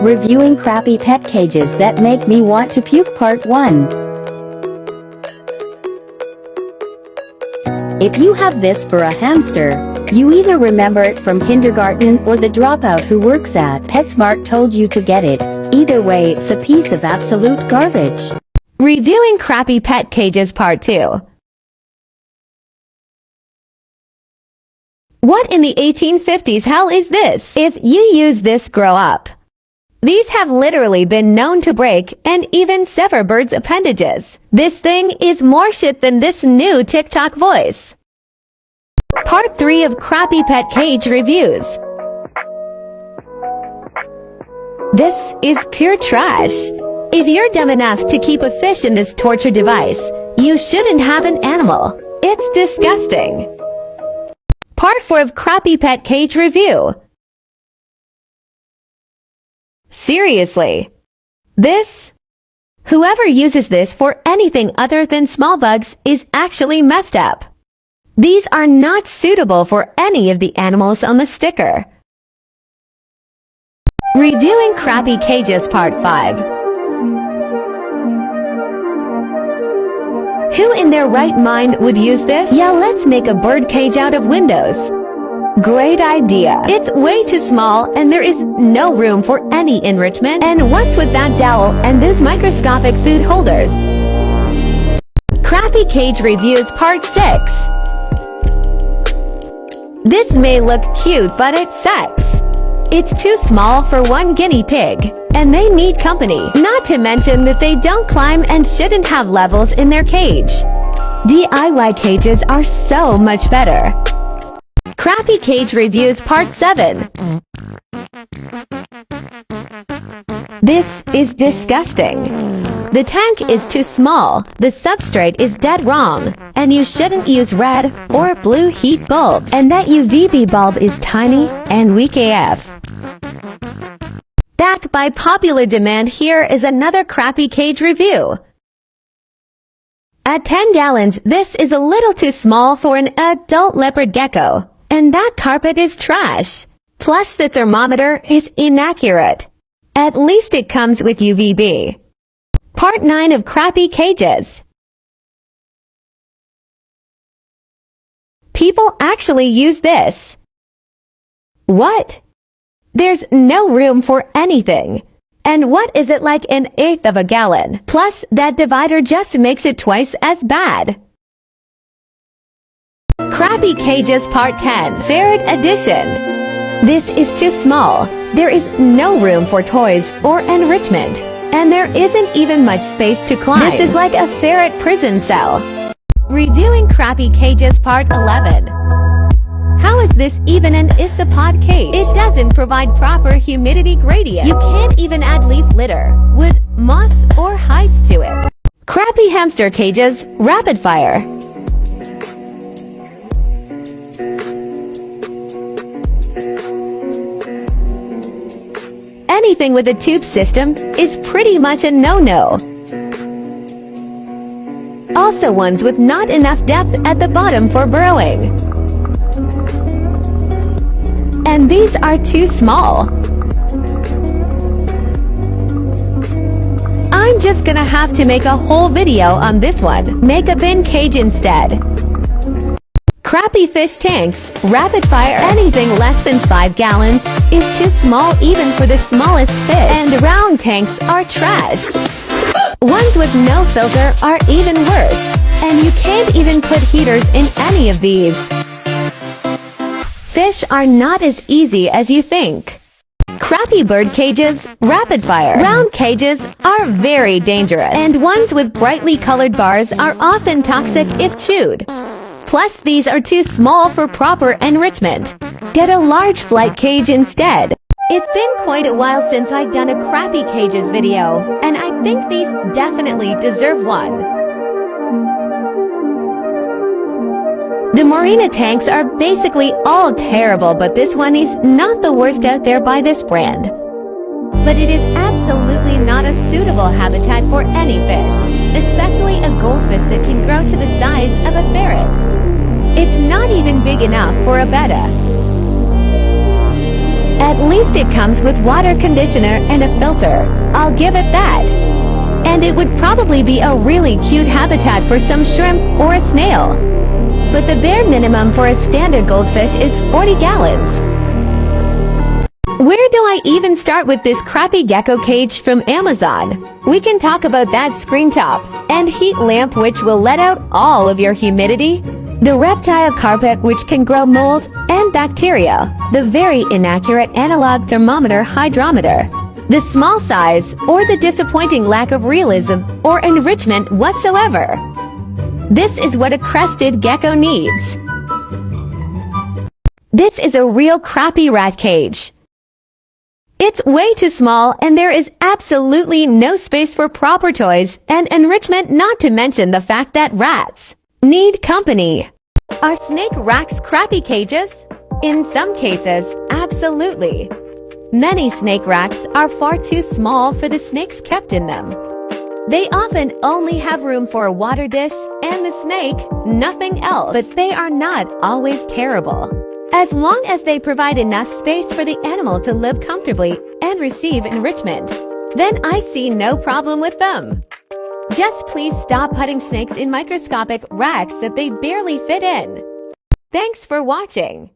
Reviewing crappy pet cages that make me want to puke Part 1. If you have this for a hamster, you either remember it from kindergarten or the dropout who works at PetSmart told you to get it. Either way, it's a piece of absolute garbage. Reviewing crappy pet cages Part 2. What in the 1850s hell is this? If you use this, grow up. These have literally been known to break and even sever birds' appendages. This thing is more shit than this new TikTok voice. Part 3 of Crappy Pet Cage Reviews. This is pure trash. If you're dumb enough to keep a fish in this torture device, you shouldn't have an animal. It's disgusting. Part 4 of Crappy Pet Cage Review. Seriously. Whoever uses this for anything other than small bugs is actually messed up. These are not suitable for any of the animals on the sticker. Reviewing Crappy Cages Part 5. Who in their right mind would use this? Yeah, let's make a bird cage out of windows. Great idea. It's way too small and there is no room for any enrichment. And what's with that dowel and those microscopic food holders? Crappy Cage Reviews Part 6. This may look cute, but it sucks. It's too small for one guinea pig, and they need company. Not to mention that they don't climb and shouldn't have levels in their cage. DIY cages are so much better. Crappy Cage Reviews Part 7. This is disgusting. The tank is too small, the substrate is dead wrong, and you shouldn't use red or blue heat bulbs. And that UVB bulb is tiny and weak AF. Backed by popular demand, here is another Crappy Cage review. At 10 gallons, this is a little too small for an adult leopard gecko. And that carpet is trash. Plus the thermometer is inaccurate. At least it comes with UVB. Part 9 of Crappy Cages. People actually use this. What? There's no room for anything. And what is it, like an eighth of a gallon? Plus, that divider just makes it twice as bad. Crappy Cages Part 10, Ferret Edition. This is too small. There is no room for toys or enrichment. And there isn't even much space to climb. This is like a ferret prison cell. Reviewing Crappy Cages Part 11. How is this even an isopod cage? It doesn't provide proper humidity gradient. You can't even add leaf litter, wood, moss, or hides to it. Crappy Hamster Cages, Rapid Fire. Anything with a tube system is pretty much a no-no. Also ones with not enough depth at the bottom for burrowing. And these are too small. I'm just gonna have to make a whole video on this one. Make a bin cage instead. Crappy Fish Tanks, Rapid Fire. Anything less than 5 gallons is too small even for the smallest fish. And round tanks are trash. Ones with no filter are even worse. And you can't even put heaters in any of these. Fish are not as easy as you think. Crappy Bird Cages, Rapid Fire. Round cages are very dangerous. And ones with brightly colored bars are often toxic if chewed. Plus, these are too small for proper enrichment. Get a large flight cage instead. It's been quite a while since I've done a Crappy Cages video, and I think these definitely deserve one. The Marina tanks are basically all terrible, but this one is not the worst out there by this brand. But it is absolutely not a suitable habitat for any fish, especially a goldfish that can grow to the size of a ferret. It's not even big enough for a betta. At least it comes with water conditioner and a filter. I'll give it that. And it would probably be a really cute habitat for some shrimp or a snail. But the bare minimum for a standard goldfish is 40 gallons. Where do I even start with this crappy gecko cage from Amazon? We can talk about that screen top and heat lamp which will let out all of your humidity, the reptile carpet which can grow mold and bacteria, the very inaccurate analog thermometer hydrometer, the small size or the disappointing lack of realism or enrichment whatsoever. This is what a crested gecko needs. This is a real crappy rat cage. It's way too small and there is absolutely no space for proper toys and enrichment, not to mention the fact that rats need company. Are snake racks crappy cages? In some cases, absolutely. Many snake racks are far too small for the snakes kept in them. They often only have room for a water dish and the snake, nothing else. But they are not always terrible, as long as they provide enough space for the animal to live comfortably and receive enrichment. Then I see no problem with them. Just please stop putting snakes in microscopic racks that they barely fit in. Thanks for watching.